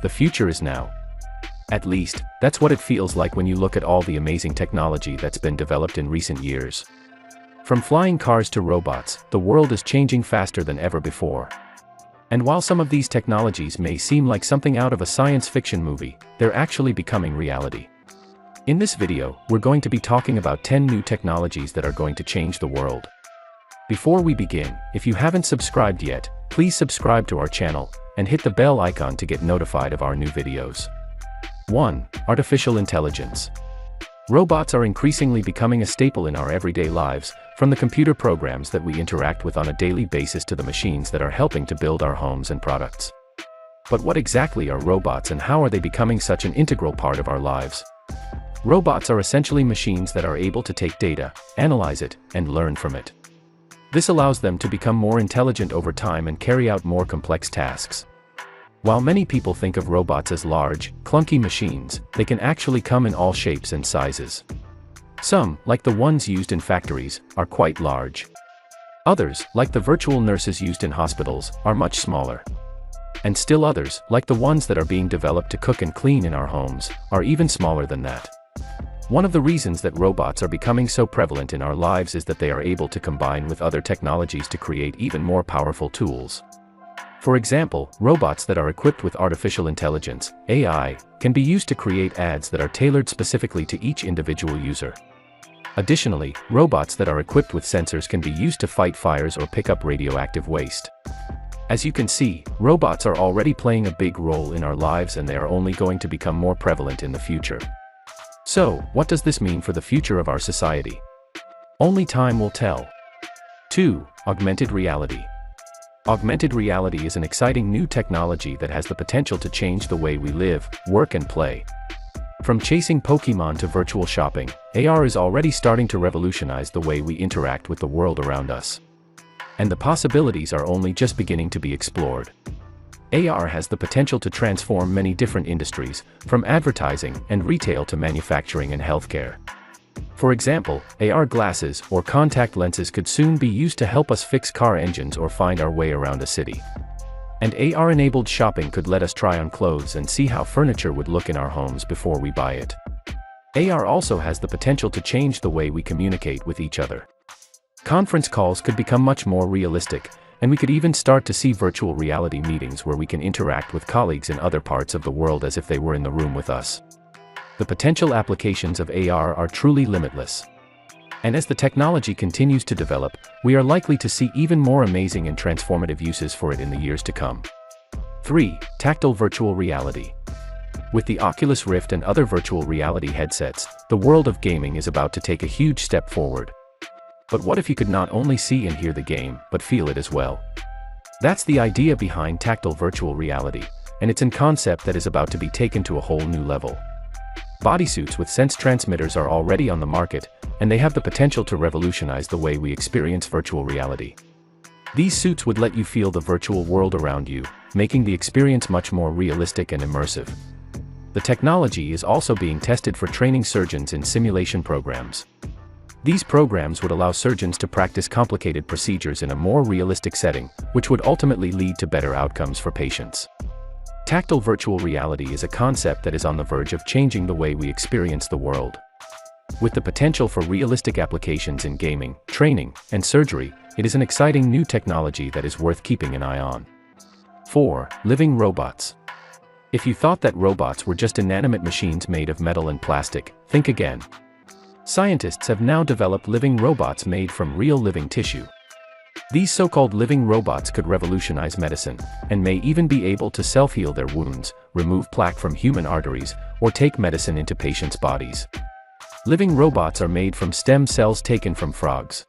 The future is now. At least, that's what it feels like when you look at all the amazing technology that's been developed in recent years. From flying cars to robots, the world is changing faster than ever before. And while some of these technologies may seem like something out of a science fiction movie, they're actually becoming reality. In this video, we're going to be talking about 10 new technologies that are going to change the world. Before we begin, if you haven't subscribed yet, please subscribe to our channel, and hit the bell icon to get notified of our new videos. 1. Artificial intelligence. Robots are increasingly becoming a staple in our everyday lives, from the computer programs that we interact with on a daily basis to the machines that are helping to build our homes and products. But what exactly are robots and how are they becoming such an integral part of our lives? Robots are essentially machines that are able to take data, analyze it, and learn from it. This allows them to become more intelligent over time and carry out more complex tasks. While many people think of robots as large, clunky machines, they can actually come in all shapes and sizes. Some, like the ones used in factories, are quite large. Others, like the virtual nurses used in hospitals, are much smaller. And still others, like the ones that are being developed to cook and clean in our homes, are even smaller than that. One of the reasons that robots are becoming so prevalent in our lives is that they are able to combine with other technologies to create even more powerful tools. For example, robots that are equipped with artificial intelligence, AI, can be used to create ads that are tailored specifically to each individual user. Additionally, robots that are equipped with sensors can be used to fight fires or pick up radioactive waste. As you can see, robots are already playing a big role in our lives and they are only going to become more prevalent in the future. So, what does this mean for the future of our society? Only time will tell. 2. Augmented reality. Augmented reality is an exciting new technology that has the potential to change the way we live, work and play. From chasing Pokemon to virtual shopping, AR is already starting to revolutionize the way we interact with the world around us. And the possibilities are only just beginning to be explored. AR has the potential to transform many different industries, from advertising and retail to manufacturing and healthcare. For example, AR glasses or contact lenses could soon be used to help us fix car engines or find our way around a city. And AR-enabled shopping could let us try on clothes and see how furniture would look in our homes before we buy it. AR also has the potential to change the way we communicate with each other. Conference calls could become much more realistic, and we could even start to see virtual reality meetings where we can interact with colleagues in other parts of the world as if they were in the room with us. The potential applications of AR are truly limitless. And as the technology continues to develop, we are likely to see even more amazing and transformative uses for it in the years to come. 3. Tactile virtual reality. With the Oculus Rift and other virtual reality headsets, the world of gaming is about to take a huge step forward. But what if you could not only see and hear the game, but feel it as well? That's the idea behind tactile virtual reality, and it's a concept that is about to be taken to a whole new level. Bodysuits with sense transmitters are already on the market, and they have the potential to revolutionize the way we experience virtual reality. These suits would let you feel the virtual world around you, making the experience much more realistic and immersive. The technology is also being tested for training surgeons in simulation programs. These programs would allow surgeons to practice complicated procedures in a more realistic setting, which would ultimately lead to better outcomes for patients. Tactile virtual reality is a concept that is on the verge of changing the way we experience the world. With the potential for realistic applications in gaming, training, and surgery, it is an exciting new technology that is worth keeping an eye on. 4. Living robots. If you thought that robots were just inanimate machines made of metal and plastic, think again. Scientists have now developed living robots made from real living tissue. These so-called living robots could revolutionize medicine, and may even be able to self-heal their wounds, remove plaque from human arteries, or take medicine into patients' bodies. Living robots are made from stem cells taken from frogs.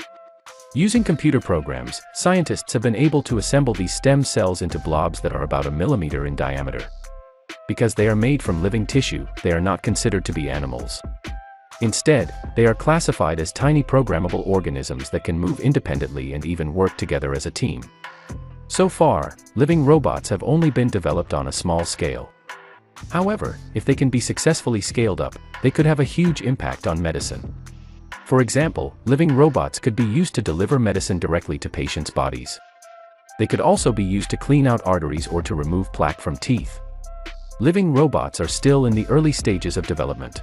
Using computer programs, scientists have been able to assemble these stem cells into blobs that are about a millimeter in diameter. Because they are made from living tissue, they are not considered to be animals. Instead, they are classified as tiny programmable organisms that can move independently and even work together as a team. So far, living robots have only been developed on a small scale. However, if they can be successfully scaled up, they could have a huge impact on medicine. For example, living robots could be used to deliver medicine directly to patients' bodies. They could also be used to clean out arteries or to remove plaque from teeth. Living robots are still in the early stages of development.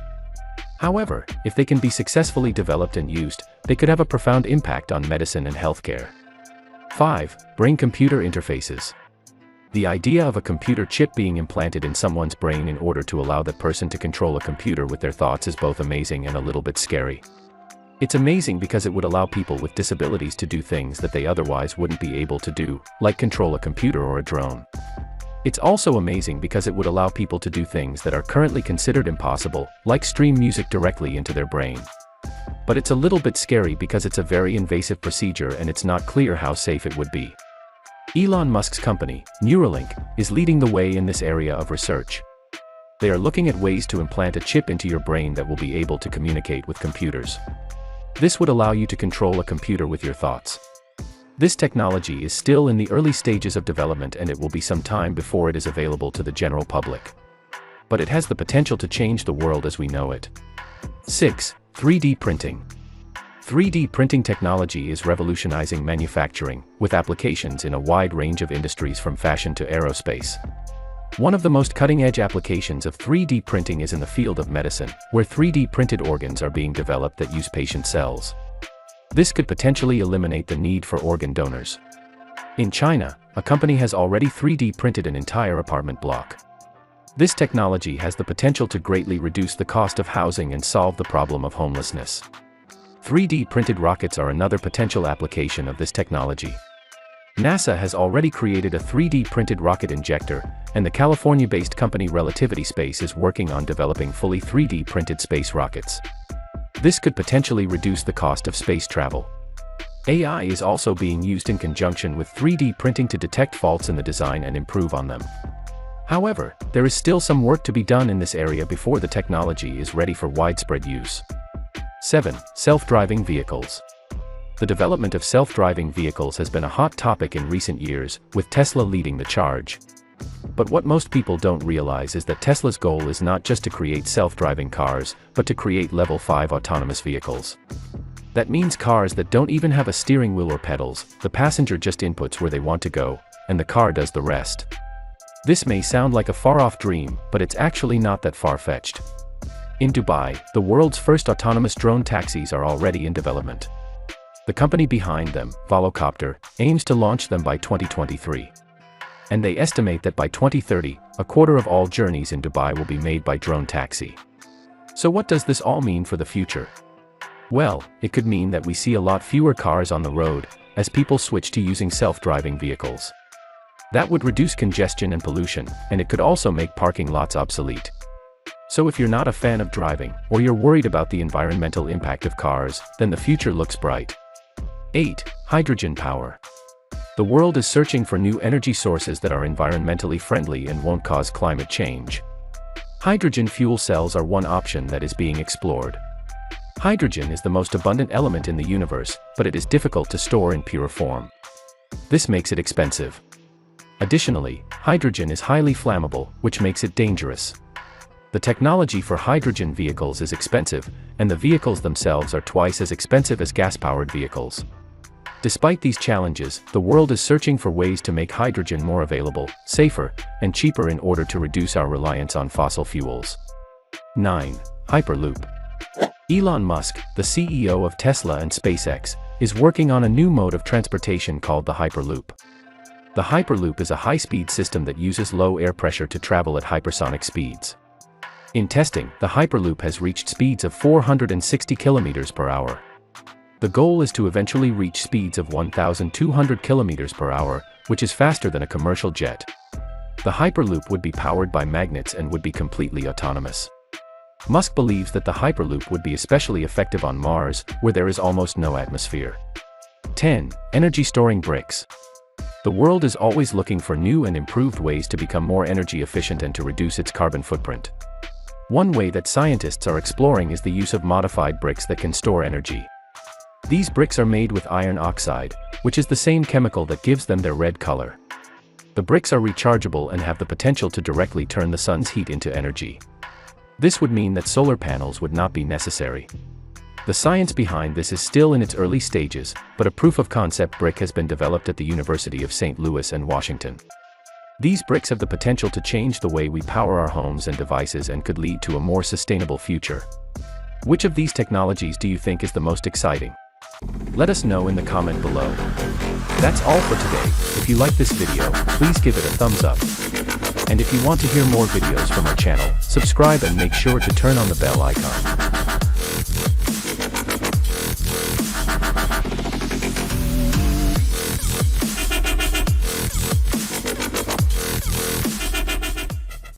However, if they can be successfully developed and used, they could have a profound impact on medicine and healthcare. 5. Brain-computer interfaces. The idea of a computer chip being implanted in someone's brain in order to allow that person to control a computer with their thoughts is both amazing and a little bit scary. It's amazing because it would allow people with disabilities to do things that they otherwise wouldn't be able to do, like control a computer or a drone. It's also amazing because it would allow people to do things that are currently considered impossible, like stream music directly into their brain. But it's a little bit scary because it's a very invasive procedure and it's not clear how safe it would be. Elon Musk's company, Neuralink, is leading the way in this area of research. They are looking at ways to implant a chip into your brain that will be able to communicate with computers. This would allow you to control a computer with your thoughts. This technology is still in the early stages of development and it will be some time before it is available to the general public. But it has the potential to change the world as we know it. 6. 3D printing. 3D printing technology is revolutionizing manufacturing, with applications in a wide range of industries from fashion to aerospace. One of the most cutting-edge applications of 3D printing is in the field of medicine, where 3D printed organs are being developed that use patient cells. This could potentially eliminate the need for organ donors. In China, a company has already 3D printed an entire apartment block. This technology has the potential to greatly reduce the cost of housing and solve the problem of homelessness. 3D printed rockets are another potential application of this technology. NASA has already created a 3D printed rocket injector, and the California-based company Relativity Space is working on developing fully 3D printed space rockets. This could potentially reduce the cost of space travel. AI is also being used in conjunction with 3D printing to detect faults in the design and improve on them. However, there is still some work to be done in this area before the technology is ready for widespread use. 7. Self-driving vehicles. The development of self-driving vehicles has been a hot topic in recent years, with Tesla leading the charge. But what most people don't realize is that Tesla's goal is not just to create self-driving cars, but to create level 5 autonomous vehicles. That means cars that don't even have a steering wheel or pedals, the passenger just inputs where they want to go, and the car does the rest. This may sound like a far-off dream, but it's actually not that far-fetched. In Dubai, the world's first autonomous drone taxis are already in development. The company behind them, Volocopter, aims to launch them by 2023. And they estimate that by 2030, a quarter of all journeys in Dubai will be made by drone taxi. So what does this all mean for the future? Well, it could mean that we see a lot fewer cars on the road, as people switch to using self-driving vehicles. That would reduce congestion and pollution, and it could also make parking lots obsolete. So if you're not a fan of driving, or you're worried about the environmental impact of cars, then the future looks bright. 8. Hydrogen power. The world is searching for new energy sources that are environmentally friendly and won't cause climate change. Hydrogen fuel cells are one option that is being explored. Hydrogen is the most abundant element in the universe, but it is difficult to store in pure form. This makes it expensive. Additionally, hydrogen is highly flammable, which makes it dangerous. The technology for hydrogen vehicles is expensive, and the vehicles themselves are twice as expensive as gas-powered vehicles. Despite these challenges, the world is searching for ways to make hydrogen more available, safer, and cheaper in order to reduce our reliance on fossil fuels. 9. Hyperloop. Elon Musk, the CEO of Tesla and SpaceX, is working on a new mode of transportation called the Hyperloop. The Hyperloop is a high-speed system that uses low air pressure to travel at hypersonic speeds. In testing, the Hyperloop has reached speeds of 460 km per hour. The goal is to eventually reach speeds of 1,200 km per hour, which is faster than a commercial jet. The Hyperloop would be powered by magnets and would be completely autonomous. Musk believes that the Hyperloop would be especially effective on Mars, where there is almost no atmosphere. 10. Energy storing bricks. The world is always looking for new and improved ways to become more energy efficient and to reduce its carbon footprint. One way that scientists are exploring is the use of modified bricks that can store energy. These bricks are made with iron oxide, which is the same chemical that gives them their red color. The bricks are rechargeable and have the potential to directly turn the sun's heat into energy. This would mean that solar panels would not be necessary. The science behind this is still in its early stages, but a proof-of-concept brick has been developed at the University of St. Louis and Washington. These bricks have the potential to change the way we power our homes and devices and could lead to a more sustainable future. Which of these technologies do you think is the most exciting? Let us know in the comment below. That's all for today. If you like this video, please give it a thumbs up. And if you want to hear more videos from our channel, subscribe and make sure to turn on the bell icon.